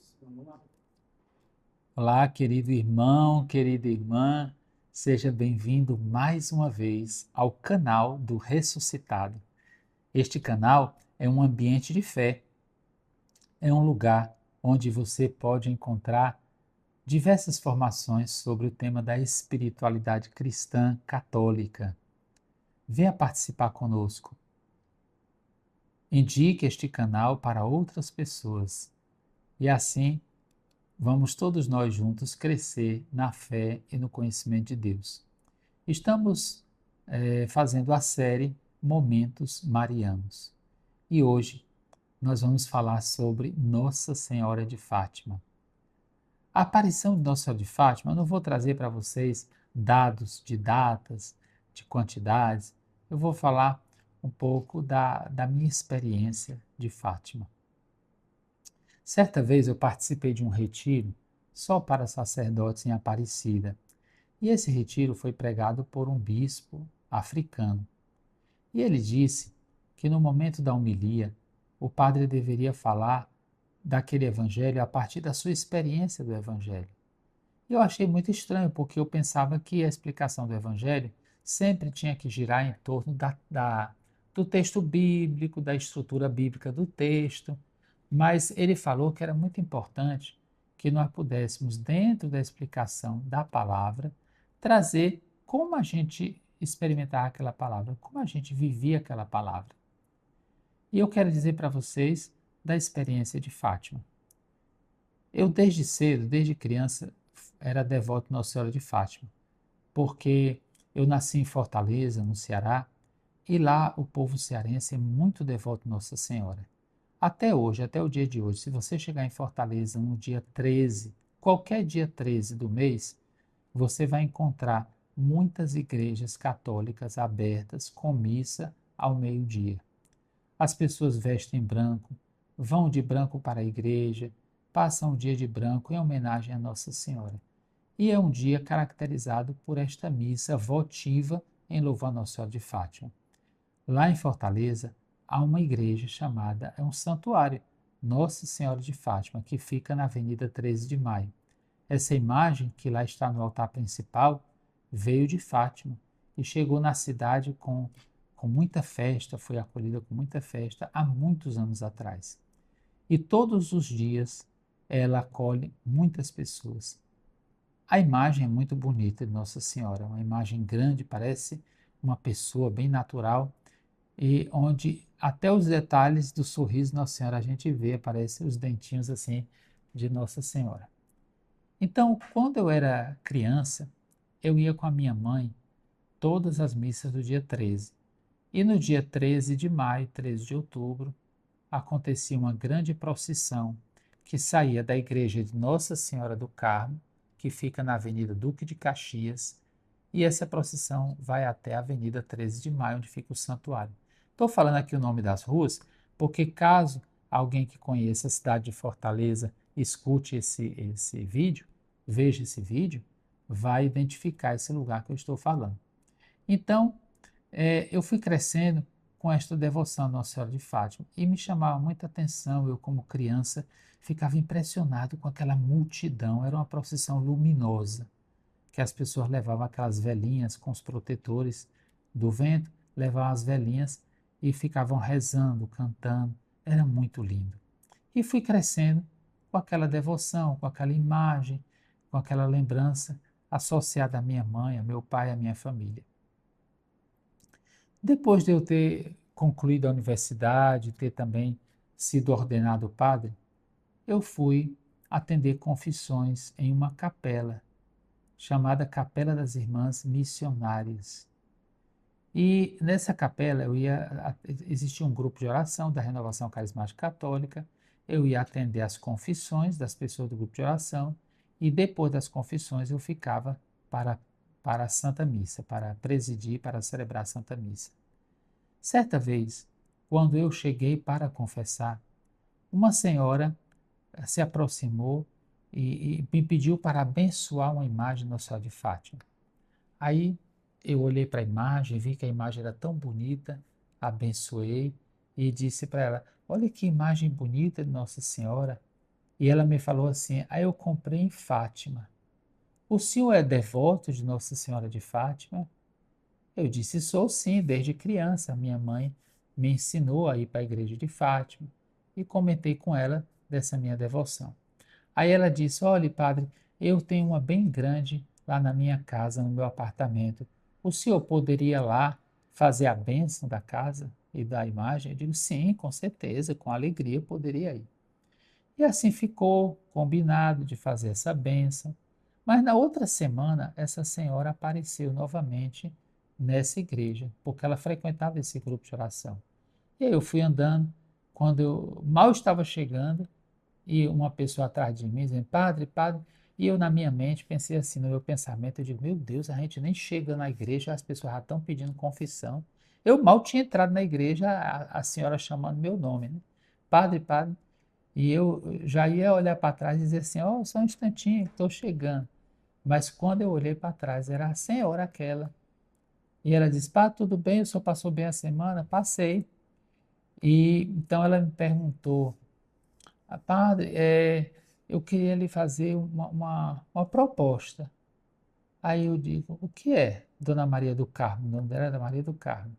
Deus. Vamos lá. Olá, querido irmão, querida irmã, seja bem-vindo mais uma vez ao canal do Ressuscitado. Este canal é um ambiente de fé, é um lugar onde você pode encontrar diversas formações sobre o tema da espiritualidade cristã católica. Venha participar conosco. Indique este canal para outras pessoas e assim vamos todos nós juntos crescer na fé e no conhecimento de Deus. Estamos fazendo a série Momentos Marianos e hoje nós vamos falar sobre Nossa Senhora de Fátima. A aparição de Nossa Senhora de Fátima, eu não vou trazer para vocês dados de datas, de quantidades, eu vou falar um pouco da minha experiência de Fátima. Certa vez eu participei de um retiro só para sacerdotes em Aparecida, e esse retiro foi pregado por um bispo africano. E ele disse que no momento da homilia, o padre deveria falar daquele evangelho a partir da sua experiência do evangelho. E eu achei muito estranho, porque eu pensava que a explicação do evangelho sempre tinha que girar em torno do texto bíblico, da estrutura bíblica do texto, mas ele falou que era muito importante que nós pudéssemos, dentro da explicação da palavra, trazer como a gente experimentava aquela palavra, como a gente vivia aquela palavra. E eu quero dizer para vocês da experiência de Fátima. Eu, desde cedo, desde criança, era devoto de Nossa Senhora de Fátima, porque eu nasci em Fortaleza, no Ceará, e lá o povo cearense é muito devoto de Nossa Senhora. Até hoje, até o dia de hoje, se você chegar em Fortaleza no dia 13, qualquer dia 13 do mês, você vai encontrar muitas igrejas católicas abertas com missa ao meio-dia. As pessoas vestem branco, vão de branco para a igreja, passam o dia de branco em homenagem a Nossa Senhora. E é um dia caracterizado por esta missa votiva em louvor a Nossa Senhora de Fátima. Lá em Fortaleza, há uma igreja chamada, é um santuário, Nossa Senhora de Fátima, que fica na Avenida 13 de Maio. Essa imagem, que lá está no altar principal, veio de Fátima e chegou na cidade com muita festa, foi acolhida com muita festa há muitos anos atrás. E todos os dias ela acolhe muitas pessoas. A imagem é muito bonita de Nossa Senhora, uma imagem grande, parece uma pessoa bem natural, e onde até os detalhes do sorriso de Nossa Senhora a gente vê, aparecem os dentinhos assim de Nossa Senhora. Então, quando eu era criança, eu ia com a minha mãe todas as missas do dia 13. E no dia 13 de maio, 13 de outubro, acontecia uma grande procissão que saía da igreja de Nossa Senhora do Carmo, que fica na Avenida Duque de Caxias, e essa procissão vai até a Avenida 13 de Maio, onde fica o santuário. Estou falando aqui o nome das ruas, porque caso alguém que conheça a cidade de Fortaleza escute esse vídeo, veja esse vídeo, vai identificar esse lugar que eu estou falando. Então, eu fui crescendo com esta devoção à Nossa Senhora de Fátima e me chamava muita atenção. Eu, como criança, ficava impressionado com aquela multidão. Era uma procissão luminosa, que as pessoas levavam aquelas velhinhas com os protetores do vento, levavam as velhinhas e ficavam rezando, cantando. Era muito lindo. E fui crescendo com aquela devoção, com aquela imagem, com aquela lembrança associada à minha mãe, ao meu pai, à minha família. Depois de eu ter concluído a universidade, ter também sido ordenado padre, eu fui atender confissões em uma capela, chamada Capela das Irmãs Missionárias. E nessa capela existia um grupo de oração da Renovação Carismática Católica, eu ia atender as confissões das pessoas do grupo de oração, e depois das confissões eu ficava para a Santa Missa, para presidir, para celebrar a Santa Missa. Certa vez, quando eu cheguei para confessar, uma senhora se aproximou e me pediu para abençoar uma imagem de Nossa Senhora de Fátima. Aí eu olhei para a imagem, vi que a imagem era tão bonita, abençoei e disse para ela: olha que imagem bonita de Nossa Senhora. E ela me falou assim: "Ah, eu comprei em Fátima. O senhor é devoto de Nossa Senhora de Fátima?" Eu disse: "Sou sim, desde criança. Minha mãe me ensinou a ir para a igreja de Fátima." E comentei com ela dessa minha devoção. Aí ela disse: "Olha, padre, eu tenho uma bem grande lá na minha casa, no meu apartamento. O senhor poderia lá fazer a bênção da casa e da imagem?" Eu digo: "Sim, com certeza, com alegria eu poderia ir." E assim ficou combinado de fazer essa bênção. Mas na outra semana, essa senhora apareceu novamente nessa igreja, porque ela frequentava esse grupo de oração. E aí eu fui andando, quando eu mal estava chegando, e uma pessoa atrás de mim dizendo: "Padre, padre." E eu, na minha mente, pensei assim, no meu pensamento, eu digo: "Meu Deus, a gente nem chega na igreja, as pessoas já estão pedindo confissão." Eu mal tinha entrado na igreja, a senhora chamando meu nome, né? "Padre, padre." E eu já ia olhar para trás e dizer assim: "Ó, só um instantinho, estou chegando." Mas quando eu olhei para trás, era a senhora aquela. E ela disse: "Pá, tudo bem? O senhor passou bem a semana?" "Passei." E então ela me perguntou: "Ah, padre, eu queria lhe fazer uma proposta." Aí eu digo: "O que é, Dona Maria do Carmo?" O nome dela era Maria do Carmo.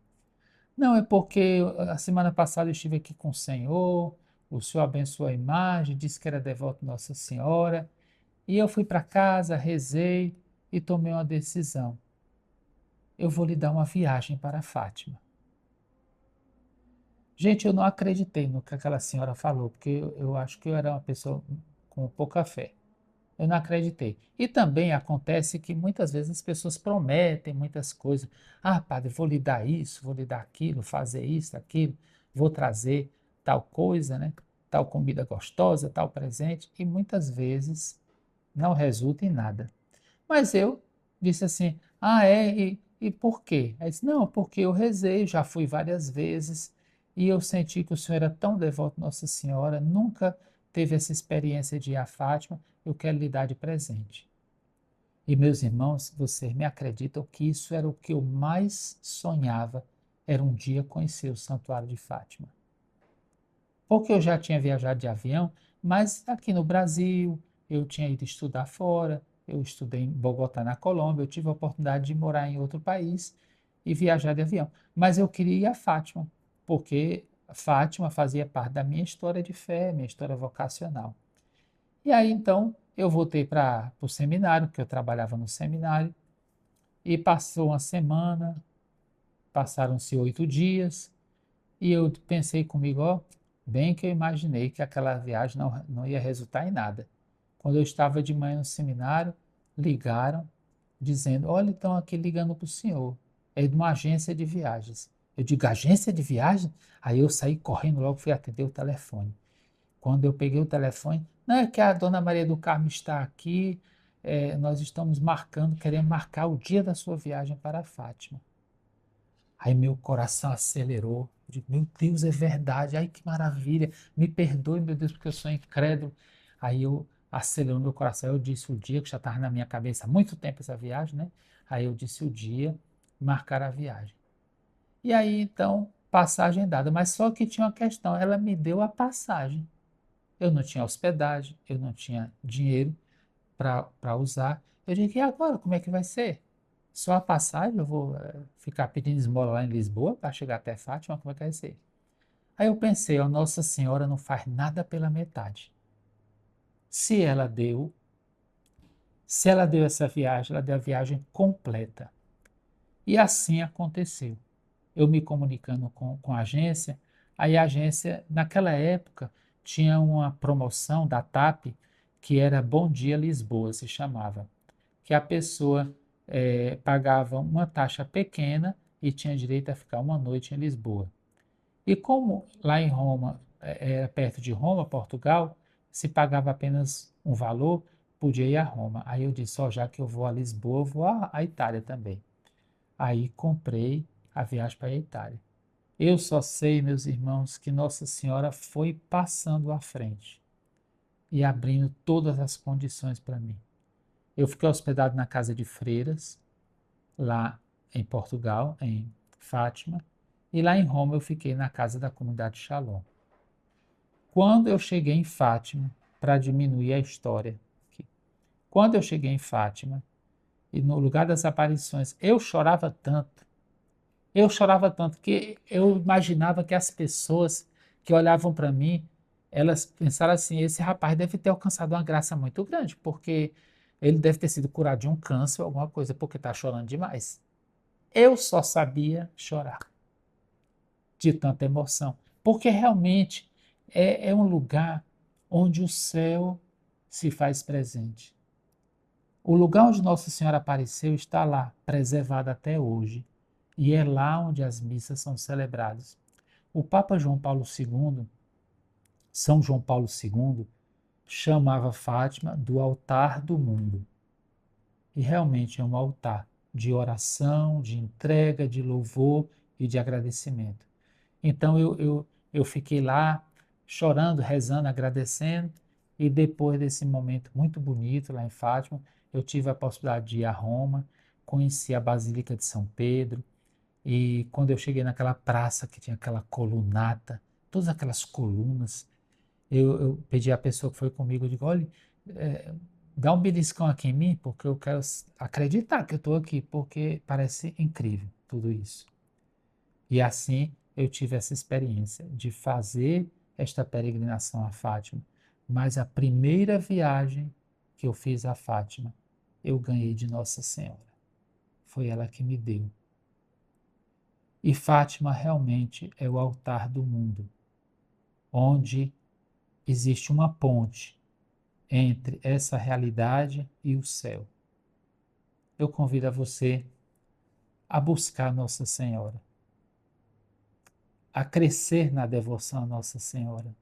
"Não, é porque a semana passada eu estive aqui com o senhor abençoou a imagem, disse que era devoto de Nossa Senhora, e eu fui para casa, rezei e tomei uma decisão. Eu vou lhe dar uma viagem para Fátima." Gente, eu não acreditei no que aquela senhora falou, porque eu acho que eu era uma pessoa com pouca fé. Eu não acreditei. E também acontece que muitas vezes as pessoas prometem muitas coisas. "Ah, padre, vou lhe dar isso, vou lhe dar aquilo, fazer isso, aquilo, vou trazer tal coisa, né? Tal comida gostosa, tal presente." E muitas vezes não resulta em nada. Mas eu disse assim: "Ah, é? E por quê?" Aí disse: "Não, porque eu rezei, já fui várias vezes, e eu senti que o senhor era tão devoto a Nossa Senhora, nunca teve essa experiência de ir a Fátima, eu quero lhe dar de presente." E meus irmãos, vocês me acreditam que isso era o que eu mais sonhava, era um dia conhecer o Santuário de Fátima. Porque eu já tinha viajado de avião, mas aqui no Brasil, eu tinha ido estudar fora, eu estudei em Bogotá, na Colômbia, eu tive a oportunidade de morar em outro país e viajar de avião. Mas eu queria ir a Fátima, porque Fátima fazia parte da minha história de fé, minha história vocacional. E aí então eu voltei para o seminário, porque eu trabalhava no seminário, e passou uma semana, passaram-se 8 dias, e eu pensei comigo: ó, bem que eu imaginei que aquela viagem não ia resultar em nada. Quando eu estava de manhã no seminário, ligaram dizendo: "Olha, estão aqui ligando para o senhor. É de uma agência de viagens." Eu digo: "Agência de viagem?" Aí eu saí correndo logo, fui atender o telefone. Quando eu peguei o telefone: "Não, é que a Dona Maria do Carmo está aqui, nós estamos marcando, queremos marcar o dia da sua viagem para Fátima." Aí meu coração acelerou. Eu digo: "Meu Deus, é verdade. Ai, que maravilha. Me perdoe, meu Deus, porque eu sou incrédulo." Aí eu acelerou meu coração. Eu disse o dia, que já estava na minha cabeça há muito tempo essa viagem, né? Aí eu disse o dia, marcar a viagem. E aí, então, passagem dada. Mas só que tinha uma questão. Ela me deu a passagem. Eu não tinha hospedagem, eu não tinha dinheiro para usar. Eu digo: "E agora, como é que vai ser? Só a passagem? Eu vou ficar pedindo esmola lá em Lisboa para chegar até Fátima? Como é que vai ser?" Aí eu pensei: ó, Nossa Senhora não faz nada pela metade. Se ela deu, se ela deu essa viagem, ela deu a viagem completa. E assim aconteceu. Eu me comunicando com a agência, aí a agência, naquela época, tinha uma promoção da TAP, que era Bom Dia Lisboa, se chamava, que a pessoa pagava uma taxa pequena e tinha direito a ficar uma noite em Lisboa. E como lá em Roma, era perto de Roma, Portugal, se pagava apenas um valor, podia ir a Roma. Aí eu disse: ó, já que eu vou a Lisboa, eu vou à Itália também. Aí comprei a viagem para a Itália. Eu só sei, meus irmãos, que Nossa Senhora foi passando à frente e abrindo todas as condições para mim. Eu fiquei hospedado na casa de freiras, lá em Portugal, em Fátima, e lá em Roma eu fiquei na casa da comunidade Shalom. Quando eu cheguei em Fátima, para diminuir a história. Quando eu cheguei em Fátima, e no lugar das aparições, eu chorava tanto que eu imaginava que as pessoas que olhavam para mim, elas pensaram assim, esse rapaz deve ter alcançado uma graça muito grande, porque ele deve ter sido curado de um câncer ou alguma coisa, porque está chorando demais. Eu só sabia chorar de tanta emoção, porque realmente é um lugar onde o céu se faz presente. O lugar onde Nossa Senhora apareceu está lá, preservado até hoje, e é lá onde as missas são celebradas. O Papa João Paulo II, São João Paulo II, chamava Fátima do altar do mundo. E realmente é um altar de oração, de entrega, de louvor e de agradecimento. Então eu fiquei lá chorando, rezando, agradecendo, e depois desse momento muito bonito lá em Fátima, eu tive a possibilidade de ir a Roma, conheci a Basílica de São Pedro, e quando eu cheguei naquela praça que tinha aquela colunata, todas aquelas colunas, eu pedi à pessoa que foi comigo, eu digo, olha, é, dá um beliscão aqui em mim, porque eu quero acreditar que eu estou aqui, porque parece incrível tudo isso. E assim eu tive essa experiência de fazer esta peregrinação a Fátima. Mas a primeira viagem que eu fiz a Fátima, eu ganhei de Nossa Senhora. Foi ela que me deu. E Fátima realmente é o altar do mundo, onde existe uma ponte entre essa realidade e o céu. Eu convido a você a buscar Nossa Senhora, a crescer na devoção a Nossa Senhora.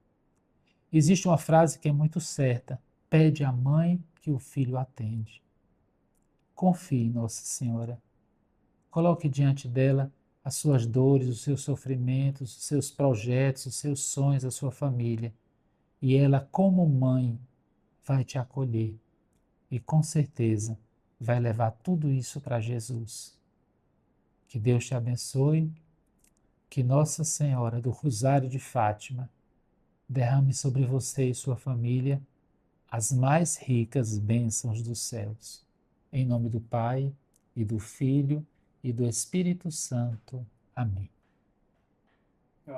Existe uma frase que é muito certa: pede à mãe que o filho atende. Confie em Nossa Senhora. Coloque diante dela as suas dores, os seus sofrimentos, os seus projetos, os seus sonhos, a sua família. E ela, como mãe, vai te acolher. E com certeza vai levar tudo isso para Jesus. Que Deus te abençoe. Que Nossa Senhora do Rosário de Fátima derrame sobre você e sua família as mais ricas bênçãos dos céus. Em nome do Pai, e do Filho, e do Espírito Santo. Amém.